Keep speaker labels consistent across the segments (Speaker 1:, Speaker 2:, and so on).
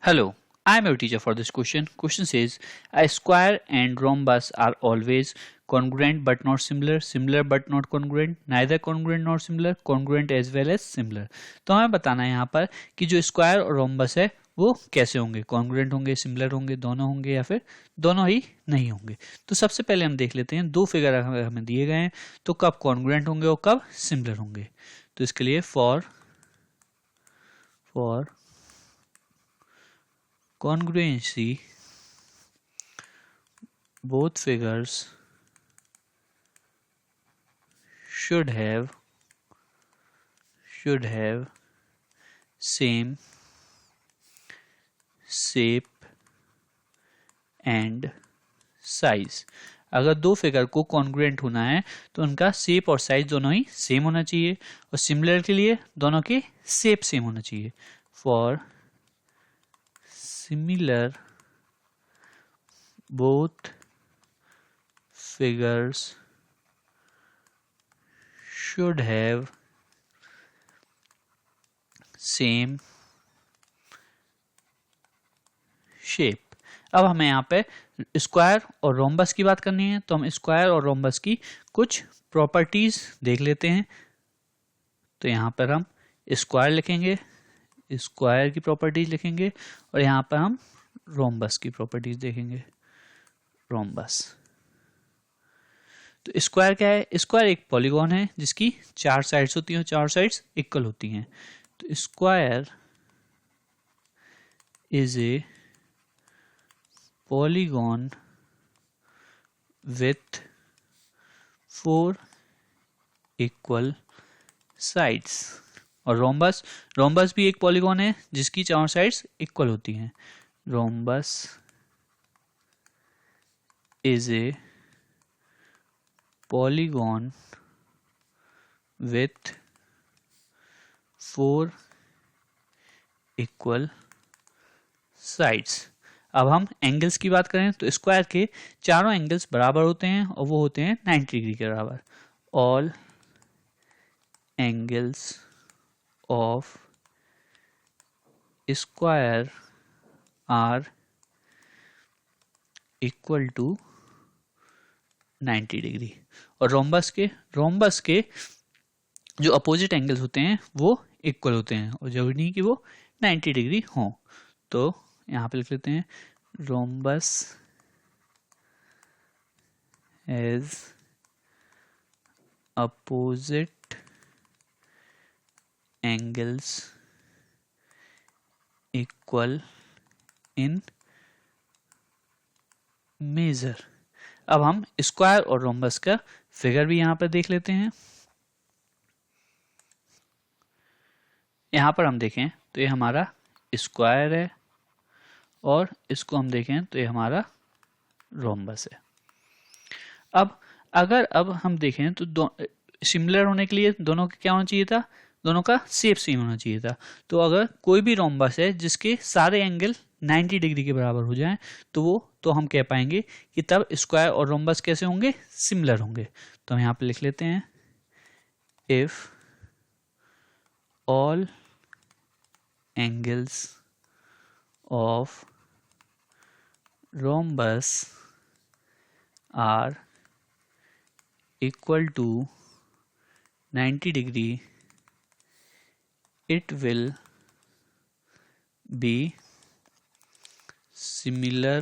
Speaker 1: Hello, I am your teacher for this question. Question says a square and rhombus are always congruent but not similar, similar but not congruent, neither congruent nor similar, congruent as well as similar. तो हमें बताना है यहाँ पर कि जो square और rhombus है वो कैसे होंगे, कॉन्ग्रुएंट होंगे, सिमिलर होंगे, दोनों होंगे या फिर दोनों ही नहीं होंगे। तो सबसे पहले हम देख लेते हैं दो फिगर अगर हमें दिए गए हैं तो कब कॉन्ग्रुएंट होंगे और कब सिमिलर होंगे। तो इसके लिए for congruency both figures should have same shape and size। अगर दो फिगर को कॉन्ग्रुएंट होना है तो उनका शेप और साइज दोनों ही सेम होना चाहिए और सिमिलर के लिए दोनों के शेप सेम होना चाहिए। For similar both figures should have same shape। अब हमें यहाँ पे स्क्वायर और रोम्बस की बात करनी है तो हम स्क्वायर और रोम्बस की कुछ प्रॉपर्टीज देख लेते हैं। तो यहाँ पर हम स्क्वायर लिखेंगे, स्क्वायर की प्रॉपर्टीज लिखेंगे और यहाँ पर हम रोम्बस की प्रॉपर्टीज देखेंगे। रोम्बस तो स्क्वायर क्या है? स्क्वायर एक पॉलीगॉन है जिसकी चार साइड्स होती हैं, चार साइड्स इक्वल होती हैं। तो square is a polygon with 4 equal sides. और रोम्बस भी एक पॉलीगॉन है जिसकी चारों साइड्स इक्वल होती हैं। Rhombus is a polygon with 4 equal sides. अब हम एंगल्स की बात करें तो स्क्वायर के चारों एंगल्स बराबर होते हैं और वो होते हैं 90 डिग्री के बराबर। All angles of square are equal to 90 degree. और रोम्बस के जो अपोजिट एंगल्स होते हैं वो इक्वल होते हैं और जरूरी नहीं कि वो 90 डिग्री हों। तो यहाँ पे लिख लेते हैं rhombus as opposite angles equal in measure. अब हम स्क्वायर और रोम्बस का फिगर भी यहाँ पर देख लेते हैं। यहाँ पर हम देखें तो ये हमारा स्क्वायर है और इसको हम देखें तो ये हमारा रोम्बस है। अब हम देखें तो सिमिलर होने के लिए दोनों का क्या होना चाहिए था? दोनों का शेप सेम होना चाहिए था। तो अगर कोई भी रोम्बस है जिसके सारे एंगल 90 डिग्री के बराबर हो जाएं तो हम कह पाएंगे कि तब स्क्वायर और रोम्बस कैसे होंगे? सिमिलर होंगे। तो हम यहाँ पे लिख लेते हैं if all angles of rhombus are equal to 90 degree, it will be similar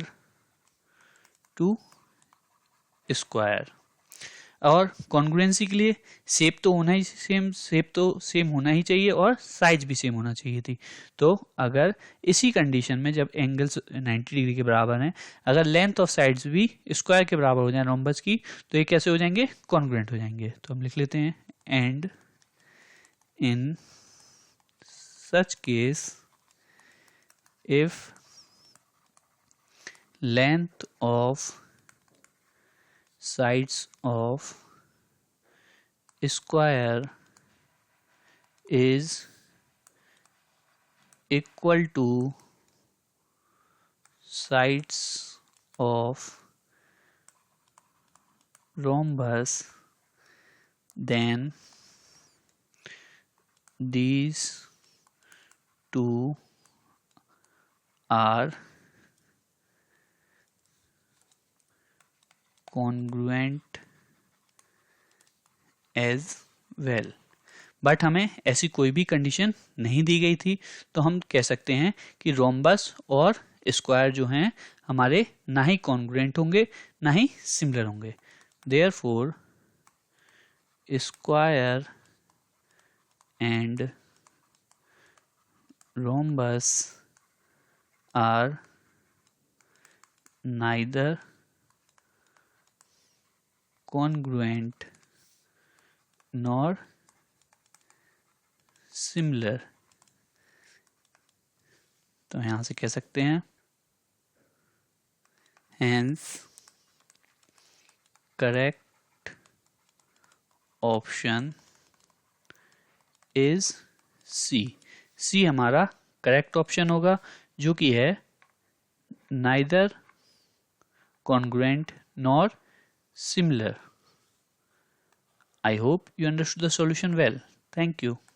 Speaker 1: to square। और कॉन्ग्रुएंसी के लिए शेप तो सेम होना ही चाहिए और साइज भी सेम होना चाहिए थी। तो अगर इसी कंडीशन में जब एंगल्स 90 डिग्री के बराबर हैं, अगर लेंथ ऑफ साइड्स भी स्क्वायर के बराबर हो जाए रोम्बस की, तो ये कैसे हो जाएंगे? कॉन्ग्रुएंट हो जाएंगे। तो हम लिख लेते हैं and in such case if length of sides of square is equal to sides of rhombus, then these two are congruent as well। But हमें ऐसी कोई भी कंडीशन नहीं दी गई थी, तो हम कह सकते हैं कि रोम्बस और स्क्वायर जो हैं हमारे ना ही कॉन्ग्रुएंट होंगे ना ही सिमिलर होंगे। Therefore square and rhombus are neither congruent nor similar। तो यहां से कह सकते हैं hence correct option is C। C हमारा करेक्ट ऑप्शन होगा, जो कि है neither congruent nor similar। I hope you understood the solution well. Thank you.